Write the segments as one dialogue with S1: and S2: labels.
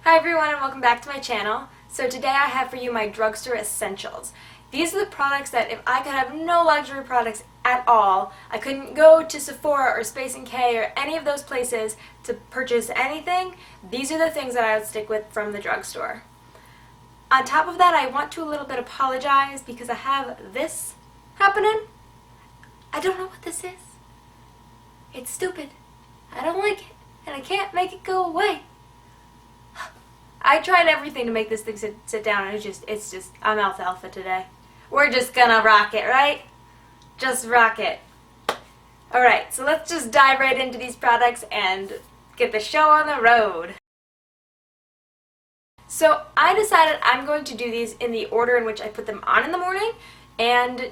S1: Hi everyone and welcome back to my channel. So today I have for you my Drugstore Essentials. These are the products that if I could have no luxury products at all, I couldn't go to Sephora or Space & K or any of those places to purchase anything, these are the things that I would stick with from the drugstore. On top of that, I want to a little bit apologize because I have this happening. I don't know what this is. It's stupid. I don't like it and I can't make it go away. I tried everything to make this thing sit down and it's just, I'm alfalfa today. We're just gonna rock it, right? Just rock it. Alright, so let's just dive right into these products and get the show on the road. So I decided I'm going to do these in the order in which I put them on in the morning, and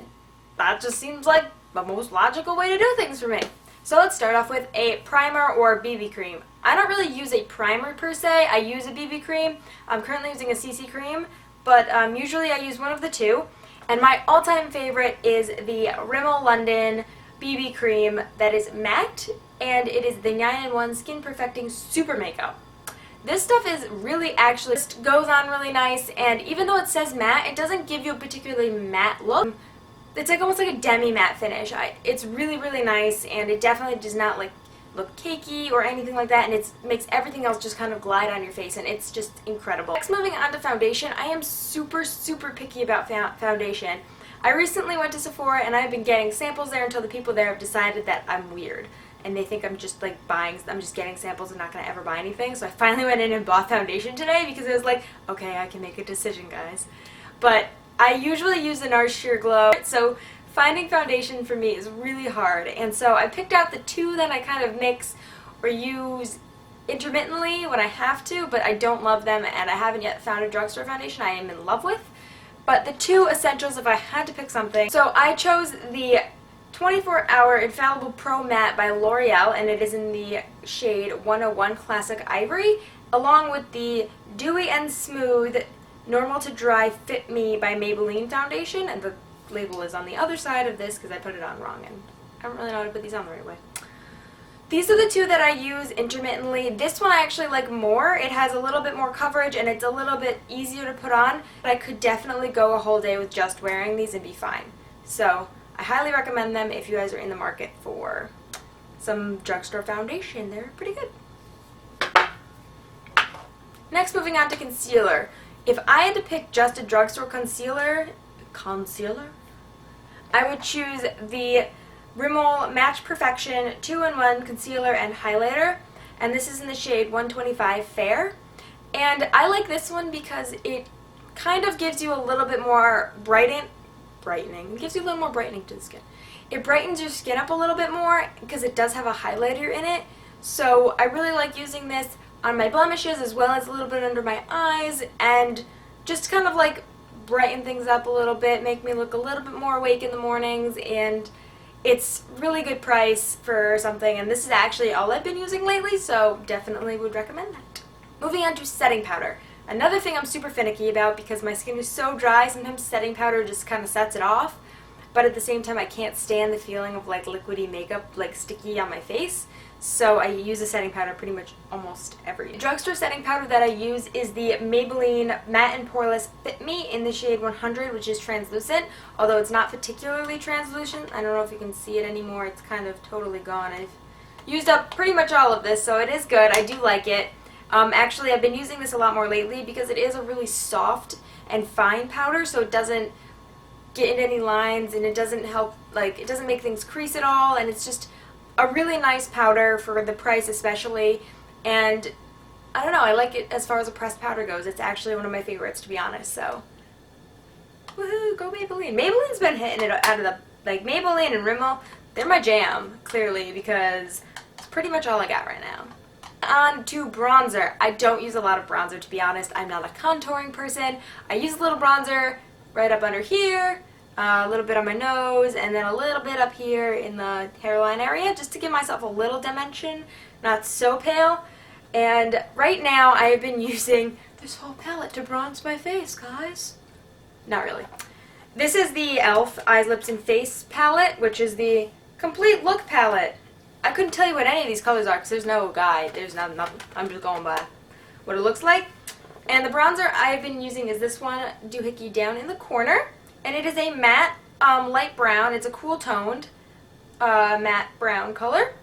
S1: that just seems like the most logical way to do things for me. So let's start off with a primer or BB cream. I don't really use a primer per se, I use a BB cream. I'm currently using a CC cream, but usually I use one of the two. And my all-time favorite is the Rimmel London BB cream that is matte, and it is the 9-in-1 Skin Perfecting Super Makeup. This stuff is really actually just goes on really nice, and even though it says matte, it doesn't give you a particularly matte look. It's like almost like a demi-matte finish. It's really, really nice, and it definitely does not look cakey or anything like that, and it makes everything else just kind of glide on your face, and it's just incredible. Next, moving on to foundation, I am super, super picky about foundation. I recently went to Sephora, and I've been getting samples there until the people there have decided that I'm weird, and they think I'm just like I'm just getting samples and not going to ever buy anything, so I finally went in and bought foundation today because it was like, okay, I can make a decision, guys. But I usually use the NARS Sheer Glow, so finding foundation for me is really hard, and so I picked out the two that I kind of mix or use intermittently when I have to, but I don't love them, and I haven't yet found a drugstore foundation I am in love with. But the two essentials if I had to pick something. So I chose the 24-Hour Infallible Pro Matte by L'Oreal, and it is in the shade 101 Classic Ivory, along with the Dewy and Smooth Normal to Dry Fit Me by Maybelline foundation, and the label is on the other side of this because I put it on wrong and I don't really know how to put these on the right way. These are the two that I use intermittently. This one I actually like more. It has a little bit more coverage and it's a little bit easier to put on, but I could definitely go a whole day with just wearing these and be fine. So I highly recommend them if you guys are in the market for some drugstore foundation. They're pretty good. Next, moving on to concealer. If I had to pick just a drugstore concealer, I would choose the Rimmel Match Perfection 2-in-1 Concealer and Highlighter, and this is in the shade 125 Fair. And I like this one because it kind of gives you a little bit more brightening. It gives you a little more brightening to the skin. It brightens your skin up a little bit more because it does have a highlighter in it. So I really like using this on my blemishes as well as a little bit under my eyes, and just kind of like brighten things up a little bit, make me look a little bit more awake in the mornings, and it's really good price for something, and this is actually all I've been using lately, so definitely would recommend that. Moving on to setting powder. Another thing I'm super finicky about because my skin is so dry, sometimes setting powder just kind of sets it off, but at the same time I can't stand the feeling of like liquidy makeup like sticky on my face. So I use a setting powder pretty much almost every day. The drugstore setting powder that I use is the Maybelline Matte and Poreless Fit Me in the shade 100, which is translucent, although it's not particularly translucent. I don't know if you can see it anymore. It's kind of totally gone. I've used up pretty much all of this, so it is good. I do like it. Actually, I've been using this a lot more lately because it is a really soft and fine powder, so it doesn't get in any lines, and it doesn't help, like, it doesn't make things crease at all, and it's just a really nice powder for the price especially, and I don't know, I like it as far as a pressed powder goes. It's actually one of my favorites, to be honest, so woohoo, go Maybelline. Maybelline's been hitting it out of the, like, Maybelline and Rimmel, they're my jam, clearly, because it's pretty much all I got right now. On to bronzer. I don't use a lot of bronzer, to be honest. I'm not a contouring person. I use a little bronzer right up under here, a little bit on my nose, and then a little bit up here in the hairline area, just to give myself a little dimension, not so pale. And right now I have been using this whole palette to bronze my face, guys. Not really. This is the e.l.f. Eyes, Lips, and Face palette, which is the Complete Look palette. I couldn't tell you what any of these colors are because there's no guide. There's nothing. I'm just going by what it looks like. And the bronzer I've been using is this one, Doohickey Down in the Corner. And it is a matte light brown. It's a cool toned matte brown color.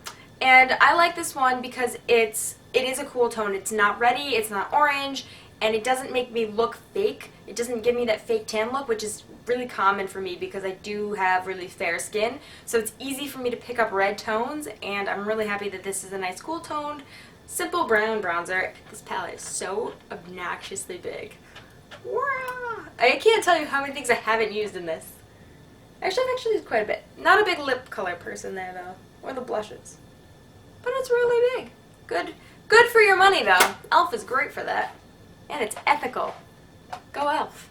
S1: And I like this one because it is a cool tone. It's not reddy, it's not orange, and it doesn't make me look fake. It doesn't give me that fake tan look, which is really common for me because I do have really fair skin. So it's easy for me to pick up red tones, and I'm really happy that this is a nice cool toned, simple brown bronzer. This palette is so obnoxiously big. Wow. I can't tell you how many things I haven't used in this. Actually, I've actually used quite a bit. Not a big lip color person there, though. Or the blushes. But it's really big. Good for your money, though. e.l.f. is great for that. And it's ethical. Go e.l.f.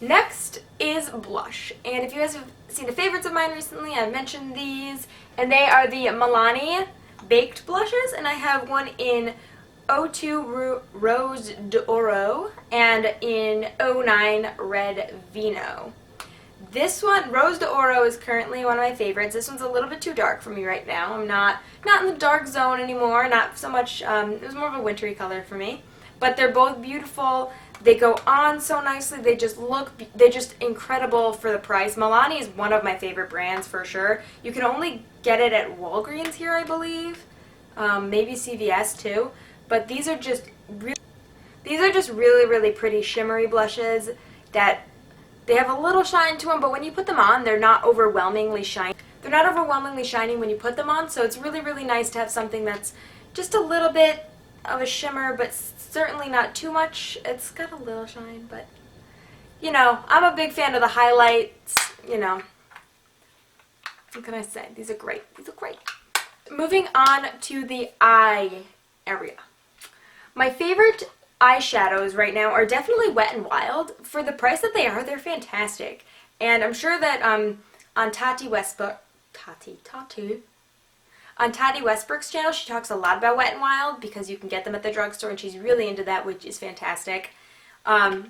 S1: Next is blush. And if you guys have seen the favorites of mine recently, I've mentioned these. And they are the Milani Baked Blushes. And I have one in 02 Rose d'Oro and in 09 Red Vino. This one, Rose d'Oro, is currently one of my favorites. This one's a little bit too dark for me right now. I'm not in the dark zone anymore. Not so much, it was more of a wintry color for me. But they're both beautiful. They go on so nicely. They're just incredible for the price. Milani is one of my favorite brands for sure. You can only get it at Walgreens here, I believe. Maybe CVS too. But these are just really, really pretty shimmery blushes that they have a little shine to them, but when you put them on, they're not overwhelmingly shiny. They're not overwhelmingly shiny when you put them on, so it's really, really nice to have something that's just a little bit of a shimmer, but certainly not too much. It's got a little shine, but, you know, I'm a big fan of the highlights, you know. What can I say? These are great. These are great. Moving on to the eye area. My favorite eyeshadows right now are definitely Wet n Wild. For the price that they are, they're fantastic. And I'm sure that on Tati Westbrook's channel, she talks a lot about Wet n Wild because you can get them at the drugstore, and she's really into that, which is fantastic. But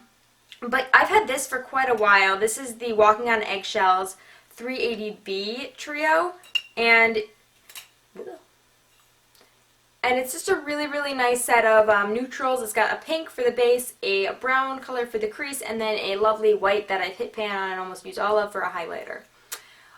S1: I've had this for quite a while. This is the Walking on Eggshells 380B trio, and it's just a really, really nice set of neutrals. It's got a pink for the base, a brown color for the crease, and then a lovely white that I've hit pan on and almost used all of for a highlighter.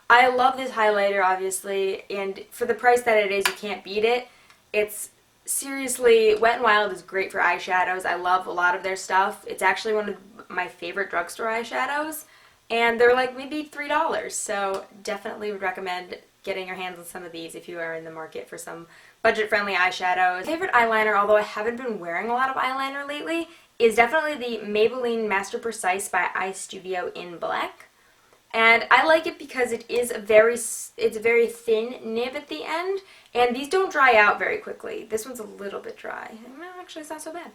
S1: I love this highlighter, obviously, and for the price that it is, you can't beat it. It's seriously, Wet n Wild is great for eyeshadows. I love a lot of their stuff. It's actually one of my favorite drugstore eyeshadows, and they're like maybe $3, so definitely would recommend getting your hands on some of these if you are in the market for some budget-friendly eyeshadows. My favorite eyeliner, although I haven't been wearing a lot of eyeliner lately, is definitely the Maybelline Master Precise by Eye Studio in black. And I like it because it's a very thin nib at the end, and these don't dry out very quickly. This one's a little bit dry. No, actually, it's not so bad.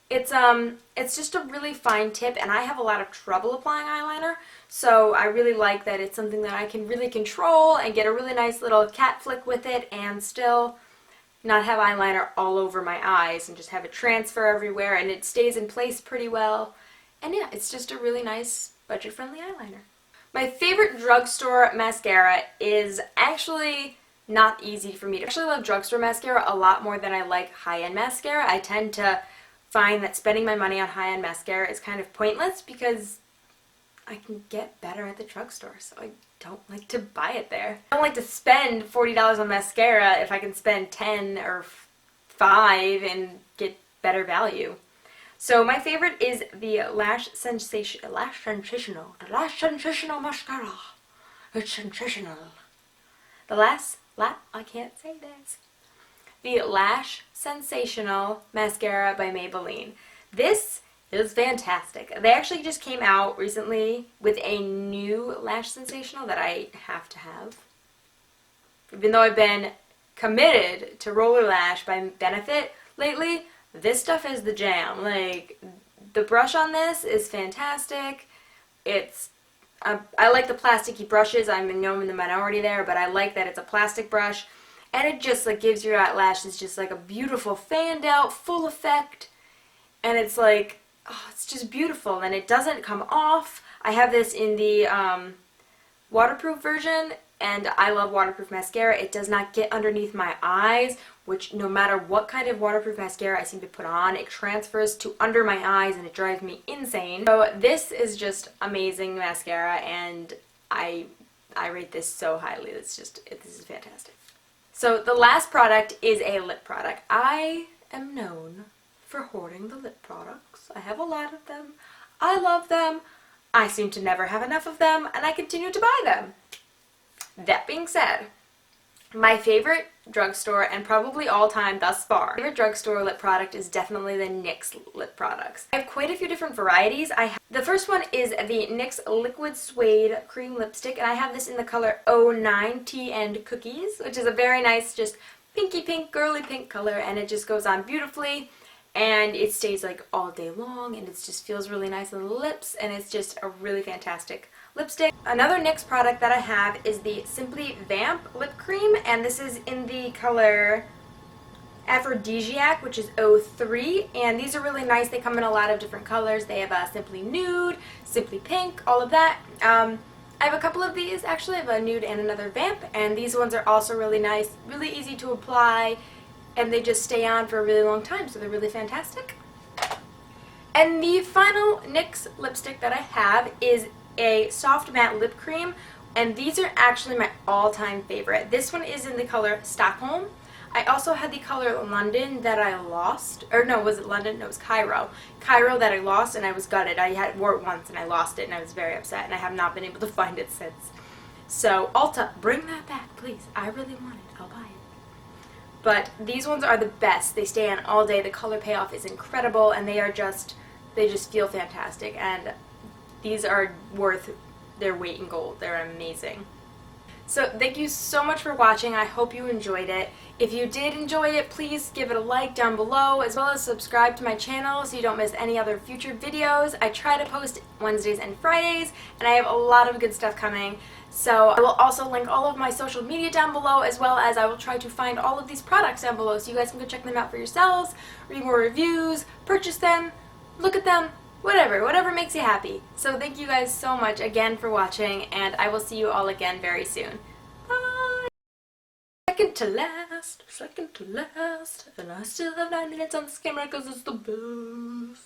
S1: It's just a really fine tip, and I have a lot of trouble applying eyeliner, so I really like that it's something that I can really control and get a really nice little cat flick with it and still not have eyeliner all over my eyes and just have it transfer everywhere, and it stays in place pretty well. And yeah, it's just a really nice budget-friendly eyeliner. My favorite drugstore mascara is actually not easy for me to. I actually love drugstore mascara a lot more than I like high-end mascara. I tend to find that spending my money on high-end mascara is kind of pointless because I can get better at the drugstore, so I don't like to buy it there. I don't like to spend $40 on mascara if I can spend 10 or 5 and get better value. So my favorite is the Lash Sensational mascara. It's sensational. I can't say this. The Lash Sensational mascara by Maybelline. This is fantastic. They actually just came out recently with a new Lash Sensational that I have to have. Even though I've been committed to Roller Lash by Benefit lately, this stuff is the jam. Like, the brush on this is fantastic. I like the plasticky brushes. I'm in the minority there, but I like that it's a plastic brush. And it just like gives your lashes just like a beautiful fanned out, full effect. And it's like, oh, it's just beautiful. And it doesn't come off. I have this in the waterproof version, and I love waterproof mascara. It does not get underneath my eyes, which no matter what kind of waterproof mascara I seem to put on, it transfers to under my eyes and it drives me insane. So this is just amazing mascara, and I rate this so highly. This is fantastic. So the last product is a lip product. I am known for hoarding the lip products. I have a lot of them. I love them. I seem to never have enough of them, and I continue to buy them. That being said, my favorite drugstore, and probably all time thus far, favorite drugstore lip product is definitely the NYX lip products. I have quite a few different varieties. The first one is the NYX Liquid Suede Cream Lipstick, and I have this in the color 09 Tea and Cookies, which is a very nice, just pinky pink, girly pink color, and it just goes on beautifully, and it stays like all day long, and it just feels really nice on the lips, and it's just a really fantastic lipstick. Another NYX product that I have is the Simply Vamp Lip Cream, and this is in the color Aphrodisiac, which is 03, and these are really nice. They come in a lot of different colors. They have a Simply Nude, Simply Pink, all of that. I have a couple of these actually. I have a nude and another vamp, and these ones are also really nice, really easy to apply, and they just stay on for a really long time, so they're really fantastic. And the final NYX lipstick that I have is a soft matte lip cream, and these are actually my all-time favorite. This one is in the color Stockholm. I also had the color London that I lost, or no, was it London? No, it was Cairo. Cairo that I lost, and I was gutted. I wore it once and I lost it, and I was very upset, and I have not been able to find it since. So Ulta, bring that back, please. I really want it. I'll buy it. But these ones are the best. They stay on all day. The color payoff is incredible, and they just feel fantastic, and these are worth their weight in gold. They're amazing. So thank you so much for watching. I hope you enjoyed it. If you did enjoy it, please give it a like down below, as well as subscribe to my channel so you don't miss any other future videos. I try to post Wednesdays and Fridays, and I have a lot of good stuff coming. So I will also link all of my social media down below, as well as I will try to find all of these products down below so you guys can go check them out for yourselves, read more reviews, purchase them, look at them, whatever makes you happy. So thank you guys so much again for watching, and I will see you all again very soon. Bye! Second to last, and I still have 9 minutes on this camera because it's the best.